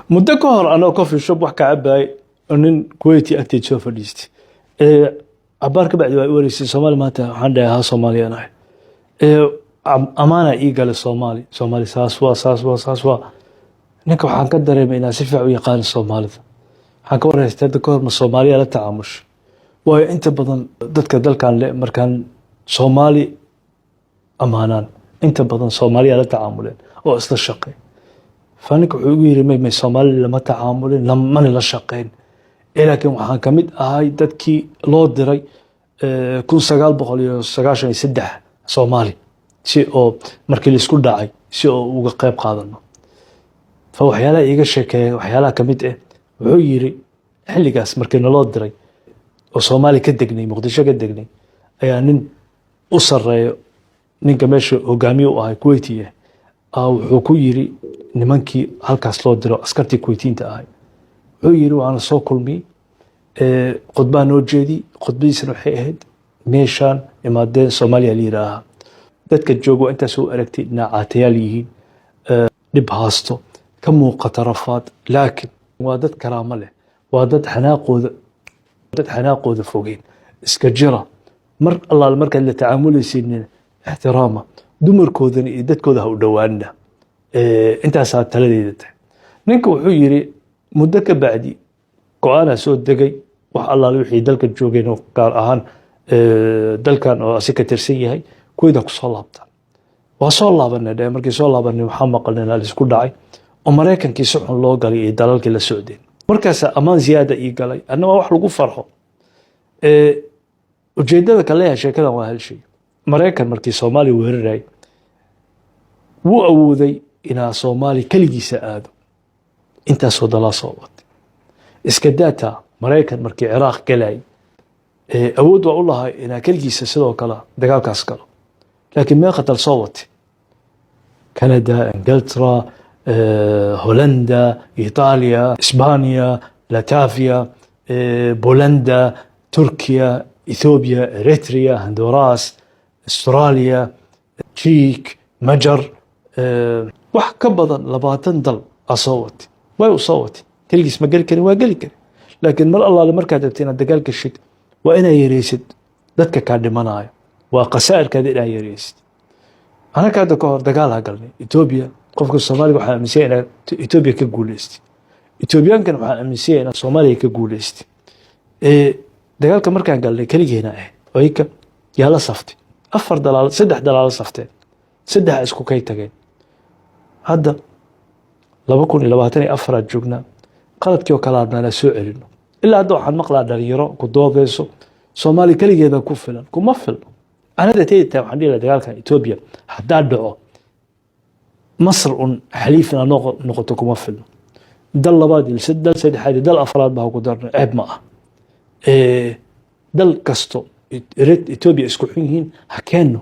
muddo ka hor anoo coffee shop wax ka cabay nin Kuwaiti agteed soo fadhiistay abaar ka bacdi waa wareysay Soomaali maanta waxaan dhahay Soomaaliyan ahay amaana ii galay Soomaali saas waa ninka waxaan ka dareemay inaan si fiican u yaqaan Soomaalida waxaan ka wareystay dadka hor ma Soomaaliya la tacaamush waayo inta badan dadka dalkan le markaan Soomaali amaanaan inta badan Soomaaliya la tacaamuleen oo isla shaqay فأنا كحقوقي رمي سومالي لما تعاملين لما نلشقين لكن وحن كمد هاي دتكي لودري كل سجال بقولي سجاشة يسدح سومالي شيء أو مركل السكول داعي شيء أو وقائب قادنا فهو حيالا يجي شيء وحيالا كمد وعيري حلي قاس مركل لودري وسومالي كدقني مقدشة كدقني يعني أسر نيجمش وجامي وهاي كويتية أو حكويري nimankii halkaas loo diro askartii Kuwaitiinta ahay wuxuu yiri waan soo kulmay qodbaa noo jeedi qodbiisana waxay ahayd meeshan imaadeen Soomaaliya liiraha dadka joogo inta soo aragtay nacaatayaal yihiin dib haasto ka muuqata rafaad laakiin waa dad karaamo leh waa dad xanaaqooda fogeen iska jira mar Allah marka la tacaamulaysiin ixtiraama dumarkoodana iyo dadkooda ha u dhawaanna انت ساعات تلديدته نينك وحو يري مدة كبعدي قوانا سو دقي وح الله لوحي دلك الجوغين وقار اهان دلكان او اسيكا ترسيه هاي كويدا كسو لابتا وصو لابنا دا مركي سو لابنا محمد قلنا الاسكو داعي ومريكان كي سوحن لو قالي دلالك لسعودين مركاسا امان زيادة اي قالي انما وح لقو فرحو وجيدة كاليها شاكلا وهالشي مريكان مركي صومالي وهرراي wuu awooday inaa Soomaali kaligiisa aado inta soo dala soobat iska daata Mareykan markii Ciraaq galay awood waa u lahay inaa kaligiisa sidoo kale dagaalkaas galo laakiin ma qatal soobat Canada Ingilterra Hollanda Italia Isbaaniya Latvia Bolanda Turkiya Ethiopia Eritrea Honduras Australia Czech مجر wax ka badan 20 dal asawati way u sawati kaligiis ma gali karin waa gali karin laakiin mar Allah markaad rabteen dagaalka shid waa inay yareysid dadka ka dhimanayo waa qasaarkeeda inay yareysid ana ka hor dagaal ha galnay Ethiopia qofka Soomaaliga waxa aaminsan inay Ethiopia ka guuleystay Ethiopian-kan waxa aaminsan inay Soomaaliya ka guuleystay dagaalka markaan galnay kaligeena ayka yaa la saftay 3 dalaal saftay saddex isku kay tageen hadda 2024 joogna qaladkii oo kala hadna la soo celino ilaa hadda waxaan maqlaa dhalinyaro ku doodayso Soomaali kaligeeda ku filan kuma filno anada teeyta waxaan dhigay dagaalka Ethiopia hadaa dhaco Masr un xaliifna noqoto kuma filno dal labaad il saddexaad dal afraad baa ku darnay ceeb ma ah dal kasto Ethiopia isku xun yihiin ha keeno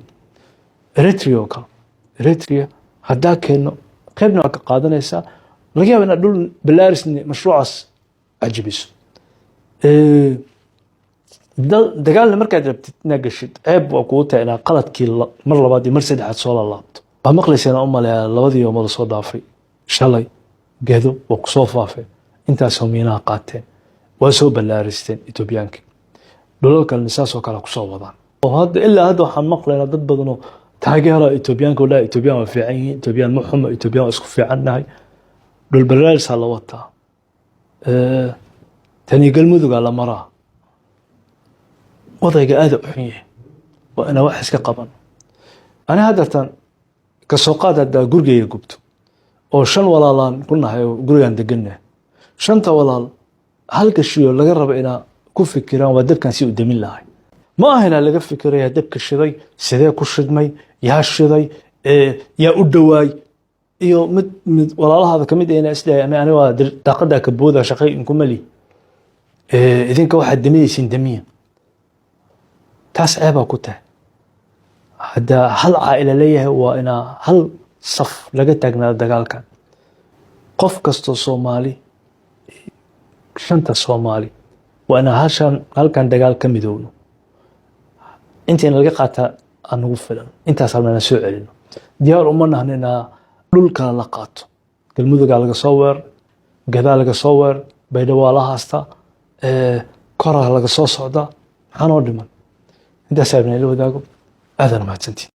Eritrea هدا كأنه قبنا قادنا يسا لقينا بنقول بلارس مشروع عجيبس دقال المركز بتتناقش عيب وقوتها إلى قلت كي مرة بعد مرسد حد صول الله بمقلس أنا أمي لوذي يوم الله صوت ضعفي شلي جهدو وقصوف ضعفي أنت سومينا قاتين وسو بلارستين إثيوبيانك دولك النساء وكلا قصوف وضع وهذا إلا هذا حنمقل ضد بدنه تاجر إثيوبيان كلها إثيوبيان وفيعين إثيوبيان محمد إثيوبيان اسكو في عنا دول برالس على وطا تاني قلمودو على مراه وضعي قاعد أحييه وأنا وحس كقبن أنا هذا كسوقات هذا جورجي جبته أو شن ولا لان كنا هاي جورجي عند جنة شنطة ولا هل كشيء اللي قرب إلى كوف الكرام ودب كان سيء قدام الله ما هنا اللي قف فكرة دب كشري سيدا كشدمي يا الشري يا أدواي يو مد والله هذا كميد أنا أسلي أنا وادر تقدر كبوذا شقي إنكم لي إذن كواحد دمية سين دمية تاس عيبا كته هذا هل عائلة ليه وأنا هل صف لقيتنا الدجال كان قف كستو صومالي شنطة صومالي وأنا هل كان دجال كم يدونه أنت أنا لقيتها أنا وفلان أنت أصلا نسوء علينا ديار أمنا هنا لول كان لقاته المذق على صور gadaa laga soo weer baydhabo waa la haastaa koraa laga soo socdaa maxaa noo dhiman intaasaa ibnayla wadaago aadana mahadsantiin